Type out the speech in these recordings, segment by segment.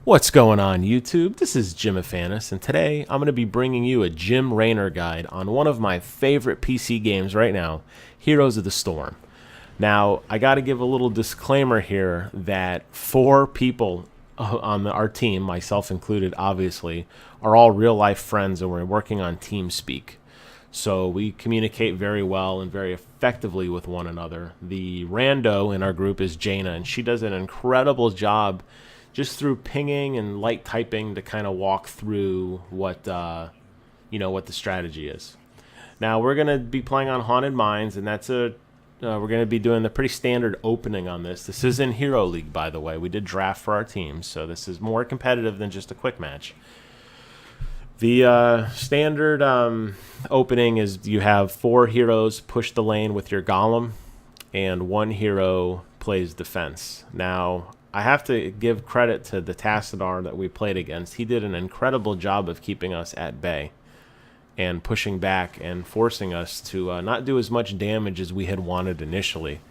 What's going on, YouTube? This is Jimifanis, and today I'm going to be bringing you a Jim Raynor guide on one of my favorite PC games right now, Heroes of the Storm. Now, I got to give a little disclaimer here that 4 people on our team, myself included, obviously, are all real-life friends, and we're working on TeamSpeak. So we communicate very well and very effectively with one another. The rando in our group is Jaina, and she does an incredible job just through pinging and light typing to kind of walk through what what the strategy is. Now we're gonna be playing on Haunted Mines, and that's we're gonna be doing the pretty standard opening on this. This is in Hero League, by the way. We did draft for our teams, so this is more competitive than just a quick match. The standard opening is you have 4 heroes push the lane with your golem, and 1 hero plays defense. Now, I have to give credit to the Tassadar that we played against. He did an incredible job of keeping us at bay and pushing back and forcing us to not do as much damage as we had wanted initially.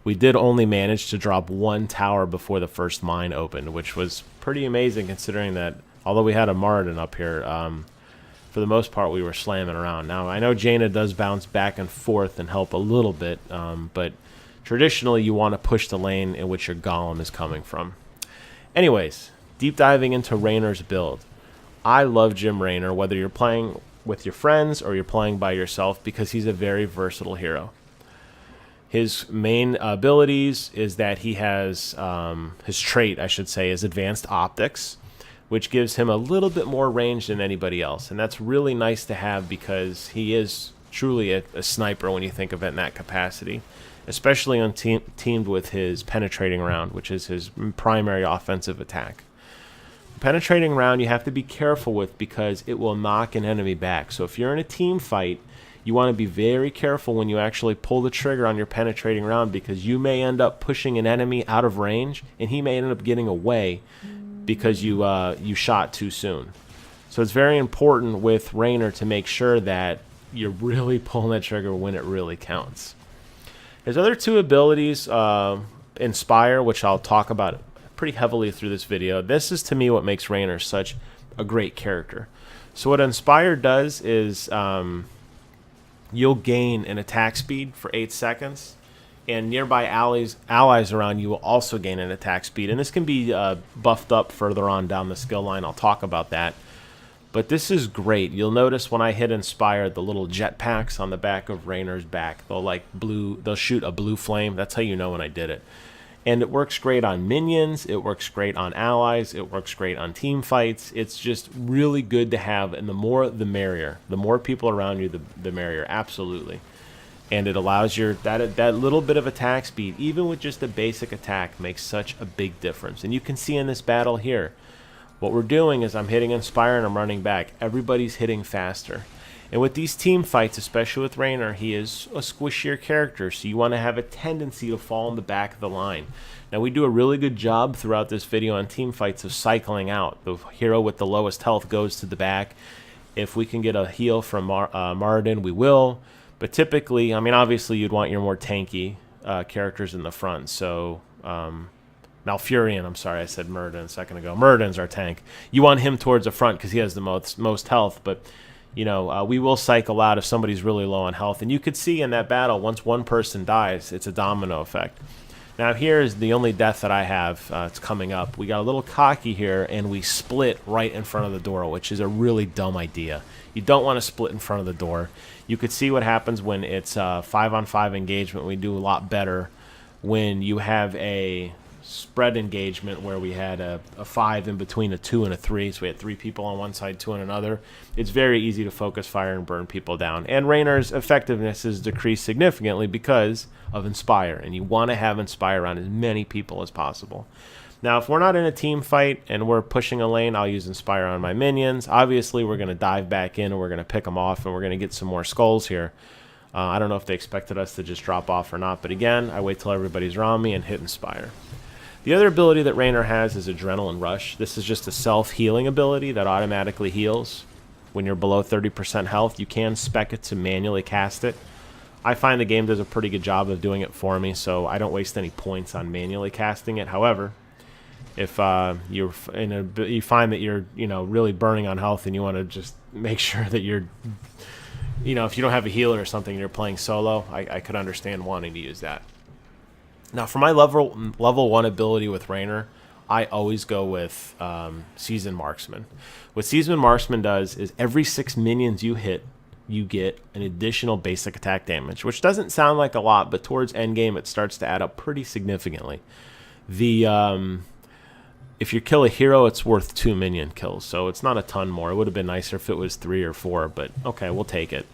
We did only manage to drop 1 tower before the first mine opened, which was pretty amazing considering that although we had a Marden up here, for the most part we were slamming around. Now, I know Jaina does bounce back and forth and help a little bit, but traditionally, you want to push the lane in which your golem is coming from. Anyways, deep diving into Raynor's build. I love Jim Raynor, whether you're playing with your friends or you're playing by yourself, because he's a very versatile hero. His main abilities is that he has, his trait, I should say, is advanced optics, which gives him a little bit more range than anybody else. And that's really nice to have because he is truly a sniper when you think of it in that capacity, especially on teamed with his penetrating round, which is his primary offensive attack. Penetrating round you have to be careful with because it will knock an enemy back. So if you're in a team fight, you want to be very careful when you actually pull the trigger on your penetrating round, because you may end up pushing an enemy out of range and he may end up getting away because you shot too soon. So it's very important with Raynor to make sure that you're really pulling that trigger when it really counts. His other 2 abilities, Inspire, which I'll talk about pretty heavily through this video. This is, to me, what makes Raynor such a great character. So what Inspire does is you'll gain an attack speed for 8 seconds, and nearby allies around you will also gain an attack speed. And this can be buffed up further on down the skill line. I'll talk about that. But this is great. You'll notice when I hit Inspire, the little jetpacks on the back of Raynor's back, they'll shoot a blue flame. That's how you know when I did it. And it works great on minions, it works great on allies, it works great on team fights. It's just really good to have, and the more the merrier. The more people around you, the merrier, absolutely. And it allows that little bit of attack speed, even with just a basic attack, makes such a big difference. And you can see in this battle here, what we're doing is I'm hitting Inspire and I'm running back. Everybody's hitting faster. And with these team fights, especially with Raynor, he is a squishier character, so you want to have a tendency to fall in the back of the line. Now, we do a really good job throughout this video on team fights of cycling out. The hero with the lowest health goes to the back. If we can get a heal from Marden, we will. But typically, I mean, obviously, you'd want your more tanky characters in the front. So, Malfurion, I'm sorry, I said Murden a second ago. Murden's our tank. You want him towards the front because he has the most health, but we will cycle out if somebody's really low on health. And you could see in that battle, once one person dies, it's a domino effect. Now here's the only death that I have. It's coming up. We got a little cocky here, and we split right in front of the door, which is a really dumb idea. You don't want to split in front of the door. You could see what happens when it's 5-on-5 engagement. We do a lot better when you have a spread engagement where we had a 5 in between a 2 and a 3, so we had 3 people on one side, 2 on another. It's very easy to focus fire and burn people down, and Raynor's effectiveness is decreased significantly because of Inspire, and you want to have Inspire on as many people as possible. Now, if we're not in a team fight and we're pushing a lane, I'll use Inspire on my minions. Obviously, we're going to dive back in and we're going to pick them off, and we're going to get some more skulls here. I don't know if they expected us to just drop off or not, but again, I wait till everybody's around me and hit Inspire. The other ability that Raynor has is Adrenaline Rush. This is just a self-healing ability that automatically heals. When you're below 30% health, you can spec it to manually cast it. I find the game does a pretty good job of doing it for me, so I don't waste any points on manually casting it. However, If you find that you're really burning on health and you want to just make sure that you're if you don't have a healer or something and you're playing solo, I could understand wanting to use that. Now for my level 1 ability with Raynor, I always go with Seasoned Marksman. What Seasoned Marksman does is every 6 minions you hit, you get an additional basic attack damage, which doesn't sound like a lot, but towards endgame it starts to add up pretty significantly. If you kill a hero, it's worth 2 minion kills, so it's not a ton more. It would have been nicer if it was 3 or 4, but okay, we'll take it.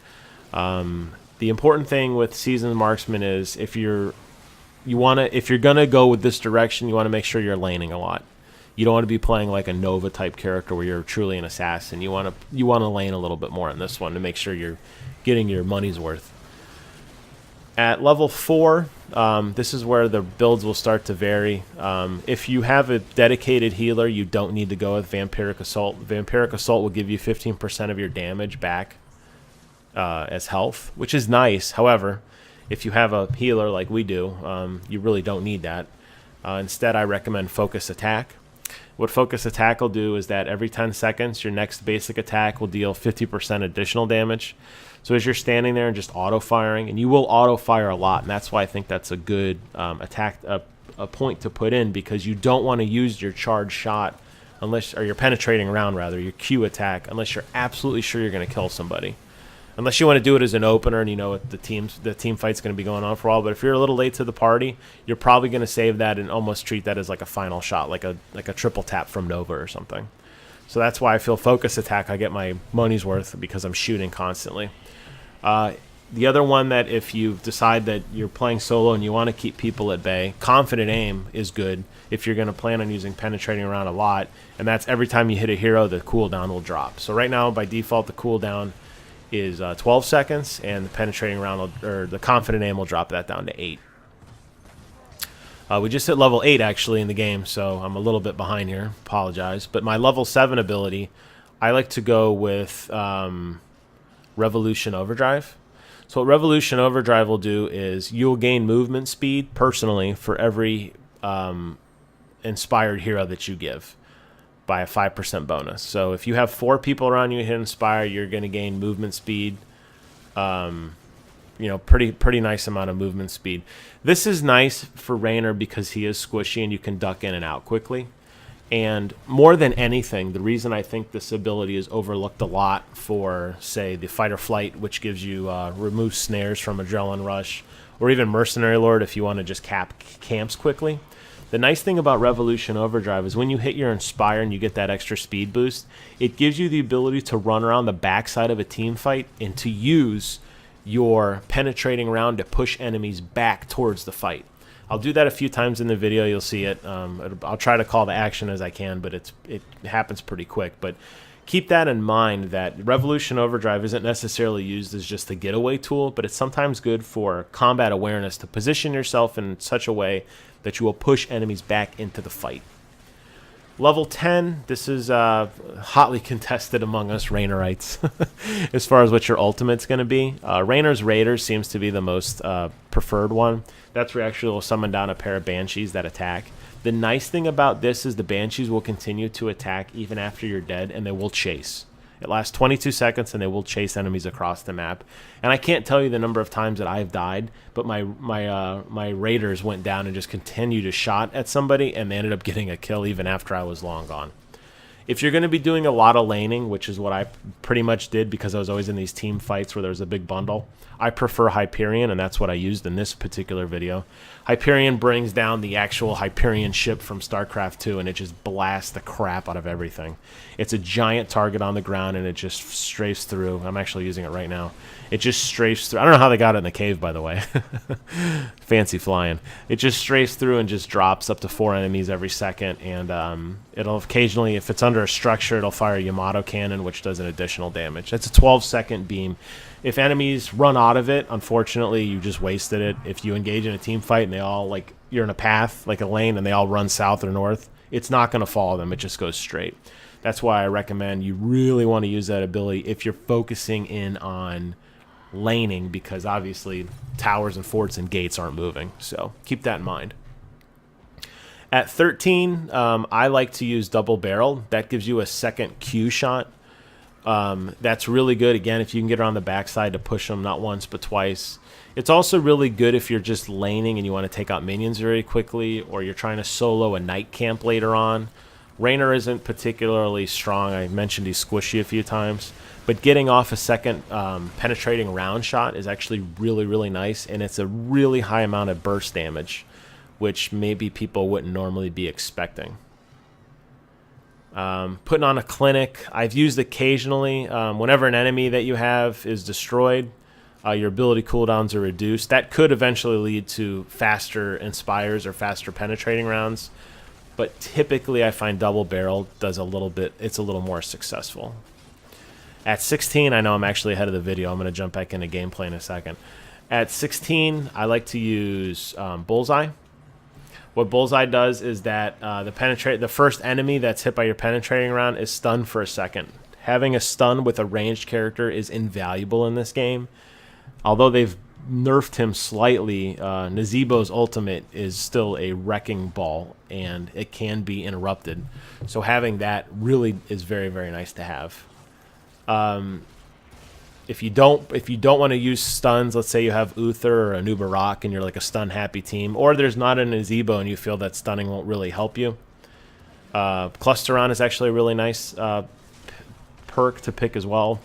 The important thing with Seasoned Marksman is if you're gonna go with this direction, you want to make sure you're laning a lot. You don't want to be playing like a Nova type character where you're truly an assassin. You want to lane a little bit more in this one to make sure you're getting your money's worth. At level 4, this is where the builds will start to vary. If you have a dedicated healer, you don't need to go with Vampiric Assault. Vampiric Assault will give you 15% of your damage back as health, which is nice. However, if you have a healer like we do, you really don't need that. Instead, I recommend Focus Attack. What Focus Attack will do is that every 10 seconds, your next basic attack will deal 50% additional damage. So as you're standing there and just auto-firing, and you will auto-fire a lot, and that's why I think that's a good a point to put in, because you don't want to use your charge shot, or your penetrating round rather, your Q attack, unless you're absolutely sure you're going to kill somebody. Unless you want to do it as an opener and you know the team fight's going to be going on for a while. But if you're a little late to the party, you're probably going to save that and almost treat that as like a final shot, like a triple tap from Nova or something. So that's why I feel Focus Attack, I get my money's worth because I'm shooting constantly. The other one that if you decide that you're playing solo and you want to keep people at bay, Confident Aim is good if you're going to plan on using penetrating around a lot. And that's every time you hit a hero, the cooldown will drop. So right now, by default, the cooldown is 12 seconds, and the penetrating round or the Confident Aim will drop that down to 8. We just hit level 8 actually in the game, so I'm a little bit behind here. Apologize. But my level 7 ability, I like to go with Revolution Overdrive. So what Revolution Overdrive will do is you'll gain movement speed personally for every inspired hero that you give, by a 5% bonus. So if you have 4 people around you hit Inspire, you're going to gain movement speed. Pretty nice amount of movement speed. This is nice for Raynor because he is squishy and you can duck in and out quickly. And more than anything, the reason I think this ability is overlooked a lot for, say, the Fight or Flight, which gives you remove snares from Adrenaline Rush, or even Mercenary Lord if you want to just cap camps quickly. The nice thing about Revolution Overdrive is when you hit your Inspire and you get that extra speed boost, it gives you the ability to run around the backside of a team fight and to use your penetrating round to push enemies back towards the fight. I'll do that a few times in the video. You'll see it. I'll try to call the action as I can, but it happens pretty quick. But keep that in mind, that Revolution Overdrive isn't necessarily used as just a getaway tool, but it's sometimes good for combat awareness to position yourself in such a way that you will push enemies back into the fight. Level 10, this is hotly contested among us Raynorites as far as what your ultimate's going to be. Raynor's Raiders seems to be the most preferred one. That's where you actually will summon down a pair of Banshees that attack. The nice thing about this is the Banshees will continue to attack even after you're dead, and they will chase. It lasts 22 seconds, and they will chase enemies across the map. And I can't tell you the number of times that I've died, but my Raiders went down and just continued to shot at somebody, and they ended up getting a kill even after I was long gone. If you're going to be doing a lot of laning, which is what I pretty much did because I was always in these team fights where there was a big bundle, I prefer Hyperion, and that's what I used in this particular video. Hyperion brings down the actual Hyperion ship from StarCraft 2, and it just blasts the crap out of everything. It's a giant target on the ground, and it just strafes through. I'm actually using it right now. It just strafes through. I don't know how they got it in the cave, by the way. Fancy flying. It just strafes through and just drops up to 4 enemies every second, and it'll occasionally, if it's under a structure, it'll fire a Yamato cannon, which does an additional damage. It's a 12-second beam. If enemies run out of it, unfortunately, you just wasted it. If you engage in a team fight and they all, like, you're in a path, like a lane, and they all run south or north, it's not going to follow them. It just goes straight. That's why I recommend you really want to use that ability if you're focusing in on laning, because obviously towers and forts and gates aren't moving. So keep that in mind. At 13, I like to use double barrel. That gives you a second Q shot. That's really good, again, if you can get around the backside to push them not once but twice. It's also really good if you're just laning and you want to take out minions very quickly, or you're trying to solo a night camp later on. Raynor isn't particularly strong. I mentioned he's squishy a few times. But getting off a second penetrating round shot is actually really, really nice, and it's a really high amount of burst damage, which maybe people wouldn't normally be expecting. Putting on a clinic, I've used occasionally. Whenever an enemy that you have is destroyed, your ability cooldowns are reduced. That could eventually lead to faster inspires or faster penetrating rounds, but typically I find double barrel does a little bit, it's a little more successful. At 16, I know I'm actually ahead of the video. I'm going to jump back into gameplay in a second. At 16, I like to use Bullseye. What Bullseye does is that the first enemy that's hit by your penetrating round is stunned for a second. Having a stun with a ranged character is invaluable in this game. Although they've nerfed him slightly, Nazeebo's ultimate is still a wrecking ball, and it can be interrupted. So having that really is very, very nice to have. If you don't want to use stuns, let's say you have Uther or a new Barak and you're like a stun happy team, or there's not an Nazeebo and you feel that stunning won't really help you, Cluster On is actually a really nice perk to pick as well.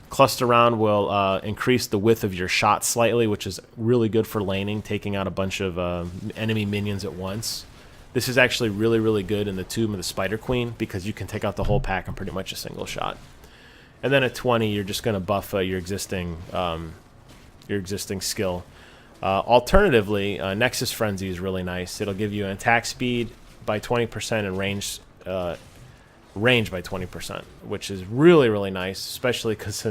Cluster On will increase the width of your shot slightly, which is really good for laning, taking out a bunch of enemy minions at once. This is actually really, really good in the Tomb of the Spider Queen because you can take out the whole pack in pretty much a single shot. And then at 20, you're just going to buff your existing skill. Alternatively, Nexus Frenzy is really nice. It'll give you an attack speed by 20% and range by 20%, which is really, really nice, especially because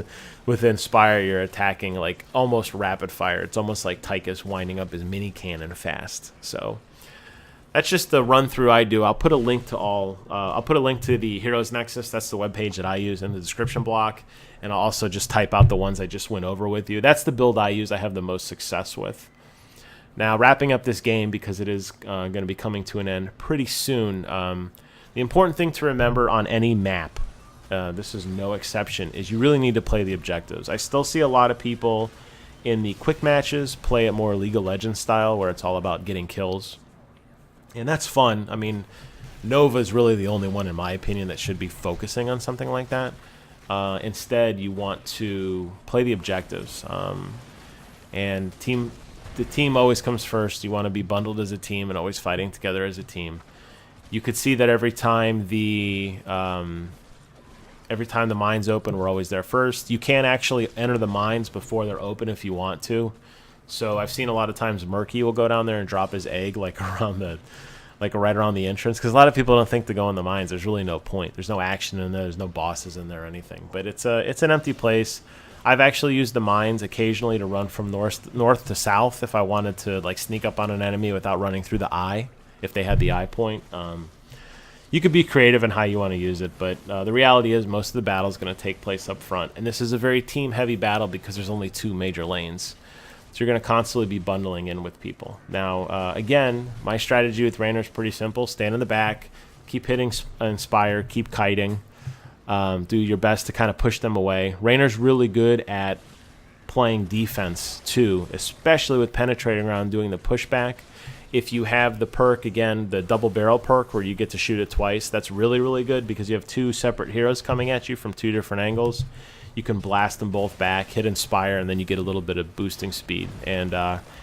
with Inspire, you're attacking like almost rapid fire. It's almost like Tychus winding up his mini cannon fast. So that's just the run through I do. I'll put a link to I'll put a link to the Heroes Nexus. That's the webpage that I use in the description block. And I'll also just type out the ones I just went over with you. That's the build I use. I have the most success with. Now, wrapping up this game, because it is going to be coming to an end pretty soon, the important thing to remember on any map, this is no exception, is you really need to play the objectives. I still see a lot of people in the quick matches play it more League of Legends style, where it's all about getting kills. And that's fun. I mean, Nova is really the only one, in my opinion, that should be focusing on something like that. Instead, you want to play the objectives. And the team always comes first. You want to be bundled as a team and always fighting together as a team. You could see that every time the mines open, we're always there first. You can actually enter the mines before they're open if you want to. So I've seen a lot of times Murky will go down there and drop his egg like right around the entrance, because a lot of people don't think to go in the mines. There's really no point. There's no action in there. There's no bosses in there or anything. But it's an empty place. I've actually used the mines occasionally to run from north to south if I wanted to like sneak up on an enemy without running through the eye, if they had the eye point. You could be creative in how you want to use it, but the reality is most of the battle is going to take place up front. And this is a very team-heavy battle because there's only 2 major lanes. So you're going to constantly be bundling in with people. Now, again, my strategy with Raynor is pretty simple. Stand in the back, keep hitting Inspire, keep kiting. Do your best to kind of push them away. Raynor's really good at playing defense, too, especially with penetrating around doing the pushback. If you have the perk, again, the double barrel perk where you get to shoot it twice, that's really, really good because you have 2 separate heroes coming at you from 2 different angles. You can blast them both back, hit Inspire, and then you get a little bit of boosting speed. And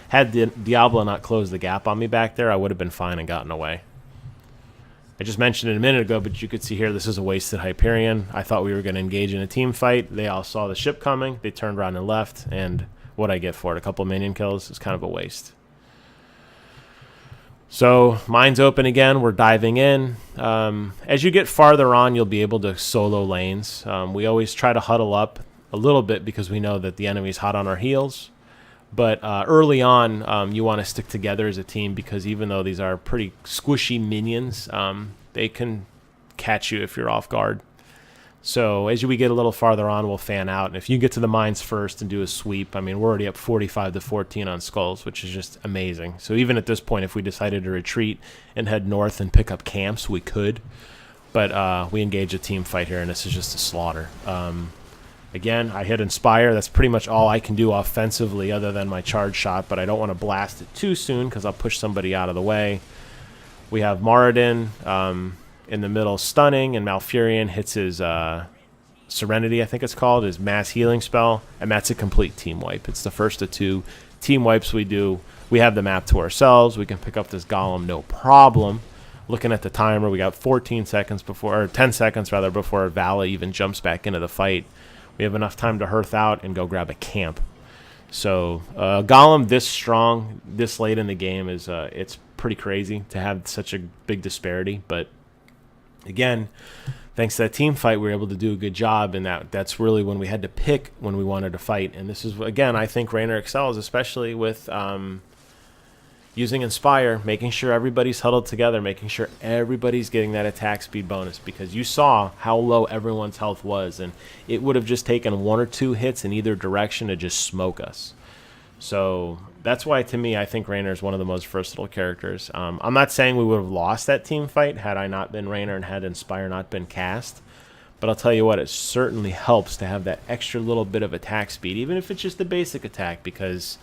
had Diablo not closed the gap on me back there, I would have been fine and gotten away. I just mentioned it a minute ago, but you could see here this is a wasted Hyperion. I thought we were going to engage in a team fight. They all saw the ship coming. They turned around and left, and what I get for it, a couple minion kills, is kind of a waste. So, mines open again. We're diving in. As you get farther on, you'll be able to solo lanes. We always try to huddle up a little bit because we know that the enemy's hot on our heels. But early on, you want to stick together as a team because even though these are pretty squishy minions, they can catch you if you're off guard. So as we get a little farther on, we'll fan out. And if you get to the mines first and do a sweep, I mean, we're already up 45-14 on skulls, which is just amazing. So even at this point, if we decided to retreat and head north and pick up camps, we could. But we engage a team fight here, and this is just a slaughter. Again, I hit Inspire. That's pretty much all I can do offensively other than my charge shot, but I don't want to blast it too soon because I'll push somebody out of the way. We have Moradin in the middle stunning, and Malfurion hits his Serenity, I think it's called, his mass healing spell, and that's a complete team wipe. It's the first of 2 team wipes we do. We have the map to ourselves. We can pick up this golem no problem. Looking at the timer, we got 14 seconds before, or 10 seconds rather, before Vala even jumps back into the fight. We have enough time to hearth out and go grab a camp. So golem this strong, this late in the game is it's pretty crazy to have such a big disparity. But again, thanks to that team fight, we were able to do a good job, and that's really when we had to pick when we wanted to fight. And this is, again, I think Raynor excels, especially with using Inspire, making sure everybody's huddled together, making sure everybody's getting that attack speed bonus, because you saw how low everyone's health was, and it would have just taken 1 or 2 hits in either direction to just smoke us. So that's why, to me, I think Raynor is one of the most versatile characters. I'm not saying we would have lost that team fight had I not been Raynor and had Inspire not been cast, but I'll tell you what, it certainly helps to have that extra little bit of attack speed, even if it's just the basic attack, because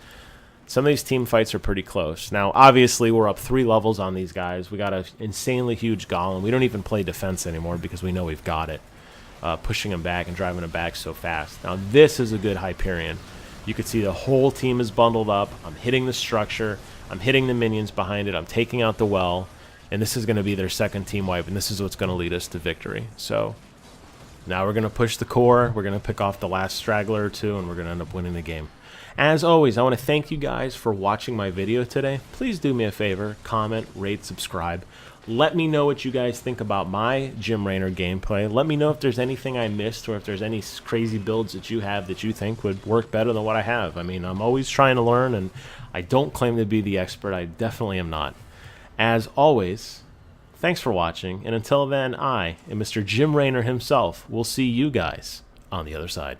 some of these team fights are pretty close. Now, obviously, we're up 3 levels on these guys. We got an insanely huge golem. We don't even play defense anymore because we know we've got it. Pushing them back and driving them back so fast. Now, this is a good Hyperion. You can see the whole team is bundled up. I'm hitting the structure. I'm hitting the minions behind it. I'm taking out the well. And this is going to be their second team wipe, and this is what's going to lead us to victory. So now we're going to push the core. We're going to pick off the last straggler or 2, and we're going to end up winning the game. As always, I want to thank you guys for watching my video today. Please do me a favor, comment, rate, subscribe. Let me know what you guys think about my Jim Raynor gameplay. Let me know if there's anything I missed, or if there's any crazy builds that you have that you think would work better than what I have. I mean, I'm always trying to learn, and I don't claim to be the expert. I definitely am not. As always, thanks for watching, and until then, I am Mr. Jim Raynor himself. We'll see you guys on the other side.